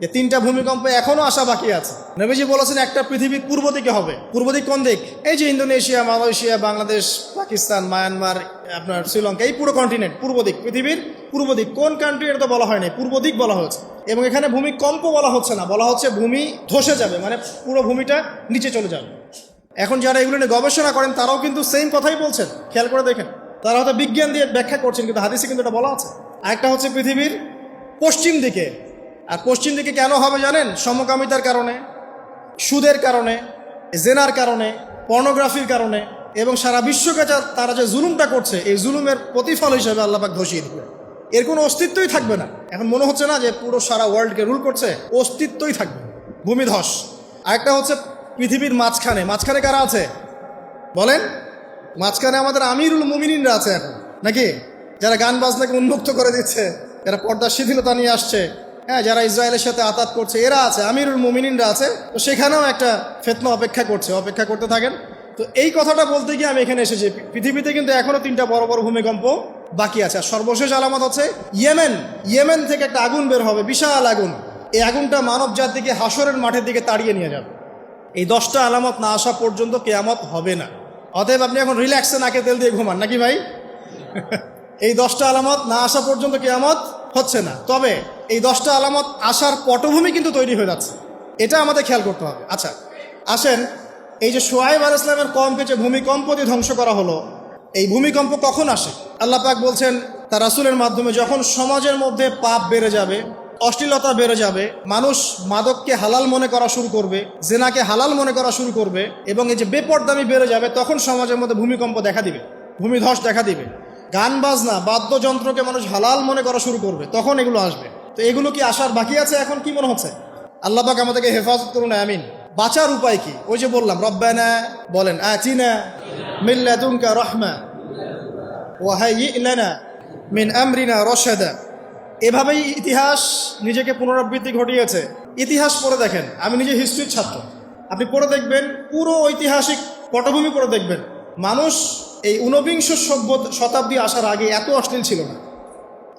যে 3টা ভূমিকম্প এখনো আসা বাকি আছে। নবীজি বলেছেন একটা পৃথিবীর পূর্ব দিকে হবে। পূর্ব দিক কোন দিক? এই যে Indonesia, Malaysia, Bangladesh, Pakistan, Myanmar, আপনার শ্রীলঙ্কা, এই পুরো কন্টিনেন্ট পূর্ব দিক, পৃথিবীর পূর্ব দিক। কোন কান্ট্রি এটা তো বলা হয় নাই, পূর্ব দিক বলা হয়েছে। এবং এখানে ভূমিকম্প বলা হচ্ছে না, বলা হচ্ছে ভূমি ধসে যাবে, মানে পুরো ভূমিটা নিচে চলে যাবে। এখন যারা এগুলো নিয়ে গবেষণা করেন তারাও কিন্তু সেম কথাই বলছেন, খেয়াল করে দেখেন। তারা হয়তো বিজ্ঞান দিয়ে ব্যাখ্যা করছেন, কিন্তু হাদিসে কিন্তু এটা বলা আছে। আরেকটা হচ্ছে পৃথিবীর পশ্চিম দিকে। আর পশ্চিম দিকে কেন হবে জানেন? সমকামিতার কারণে, সুদের কারণে, জেনার কারণে, পর্নোগ্রাফির কারণে, এবং সারা বিশ্বকে তারা যে জুলুমটা করছে, এই জুলুমের প্রতিফল হিসেবে আল্লাহ পাক ধসিয়ে দিবে। এর কোনো অস্তিত্বই থাকবে না। এখন মনে হচ্ছে না যে পুরো সারা ওয়ার্ল্ডকে রুল করছে, অস্তিত্বই থাকবে না, ভূমিধস। আরেকটা হচ্ছে পৃথিবীর মাঝখানে। মাঝখানে কারা আছে বলেন? মাঝখানে আমাদের আমিরুল মুমিনিনরা আছে এখন, নাকি? যারা গান বাজনাকে উন্মুক্ত করে দিচ্ছে, যারা পর্দার শিথিলতা নিয়ে আসছে, হ্যাঁ, যারা ইসরায়েলের সাথে আতাত করছে, এরা আছে, আমিরুল মুমিনিনরা আছে। তো সেখানেও একটা ফিতনা অপেক্ষা করছে, অপেক্ষা করতে থাকেন। তো এই কথাটা বলতে গিয়ে আমি এখানে এসেছি। পৃথিবীতে কিন্তু এখনো 3টা বড় বড় ভূমিকম্প বাকি আছে। আর সর্বশেষ আলামত হচ্ছে ইয়েমেন থেকে একটা আগুন বের হবে, বিশাল আগুন। এই আগুনটা মানব জাতিকে হাসরের মাঠের দিকে তাড়িয়ে নিয়ে যাবে। এই 10টা আলামত না আসা পর্যন্ত কিয়ামত হবে না। অতএব আপনি এখন রিল্যাক্সে নাকে তেল দিয়ে ঘুমান, নাকি ভাই? এই 10টা আলামত না আসা পর্যন্ত কিয়ামত হচ্ছে না। তবে এই 10টা আলামত আসার পটভূমি কিন্তু তৈরি হয়ে যাচ্ছে, এটা আমাদের খেয়াল করতে হবে। আচ্ছা আসেন, এই যে শুআয়ব আলাইহিস সালামের কওমকে যে ভূমিকম্প দিয়ে ধ্বংস করা হলো, এই ভূমিকম্প কখন আসে? আল্লাহ পাক বলছেন তার রাসূলের মাধ্যমে, যখন সমাজের মধ্যে পাপ বেড়ে যাবে, অশ্লীলতা বেড়ে যাবে, মানুষ মাদককে হালাল মনে করা শুরু করবে, জেনাকে হালাল মনে করা শুরু করবে, এবং এই যে বেপরদামি বেড়ে যাবে, তখন সমাজের মধ্যে ভূমিকম্প দেখা দিবে, ভূমিধস দেখা দিবে। গান বাজনা, বাদ্যযন্ত্রকে মানুষ হালাল মনে করা শুরু করবে, তখন এগুলো আসবে। তো এগুলো কি আসার বাকি আছে? এখন কি মনে হচ্ছে? আল্লাহ পাক আমাদেরকে হেফাজত করুন, আমিন। বাঁচার উপায় কি? ওই যে বললাম, রব্বানা বলেন, আতিনা মিন লাদুনকা রাহমা ওয়া হাইয়্ লানা মিন আমরিনা রাশাদা। এভাবেই ইতিহাস নিজেকে পুনরাবৃত্তি ঘটিয়েছে। ইতিহাস পড়ে দেখেন, আমি নিজে হিস্ট্রির ছাত্র, আপনি পড়ে দেখবেন, পুরো ঐতিহাসিক পটভূমি পড়ে দেখবেন, মানুষ এই ঊনবিংশ শতাব্দী আসার আগে এত অশ্লীল ছিল না।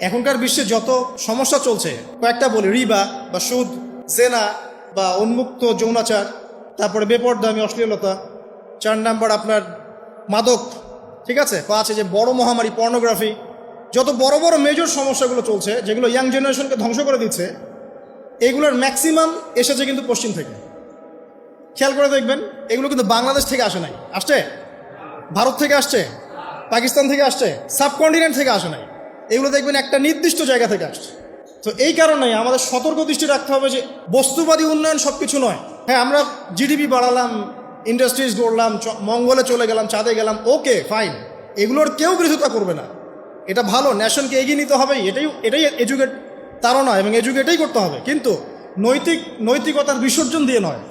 এখনকার বিশ্বে যত সমস্যা চলছে, কয়েকটা বলি, রিবা বা সুদ, জেনা বা উন্মুক্ত যৌনাচার, তারপরে বেপরদামি, অশ্লীলতা, 4 নাম্বার আপনার মাদক, ঠিক আছে, 5 যে বড় মহামারী পর্নোগ্রাফি, যত বড় বড় মেজর সমস্যাগুলো চলছে, যেগুলো ইয়াং জেনারেশনকে ধ্বংস করে দিচ্ছে, এগুলোর ম্যাক্সিমাম এসেছে কিন্তু পশ্চিম থেকে। খেয়াল করে দেখবেন, এগুলো কিন্তু বাংলাদেশ থেকে আসে নাই, আসছে ভারত থেকে আসছে, পাকিস্তান থেকে আসছে, সাবকন্টিনেন্ট থেকে আসে নাই। এগুলো দেখবেন একটা নির্দিষ্ট জায়গা থেকে আসছে। তো এই কারণেই আমাদের সতর্ক দৃষ্টি রাখতে হবে যে বস্তুবাদী উন্নয়ন সব কিছু নয়। হ্যাঁ, আমরা জিডিপি বাড়ালাম, ইন্ডাস্ট্রিজ গড়লাম, মঙ্গলে চলে গেলাম, চাঁদে গেলাম, ওকে ফাইন, এগুলোর কেউ বিরোধিতা করবে না, এটা ভালো, ন্যাশনকে এগিয়ে নিতে হবে, এটাই এডুকেট তারা নয়, এবং এডুকেটেই করতে হবে, কিন্তু নৈতিকতার বিসর্জন দিয়ে নয়।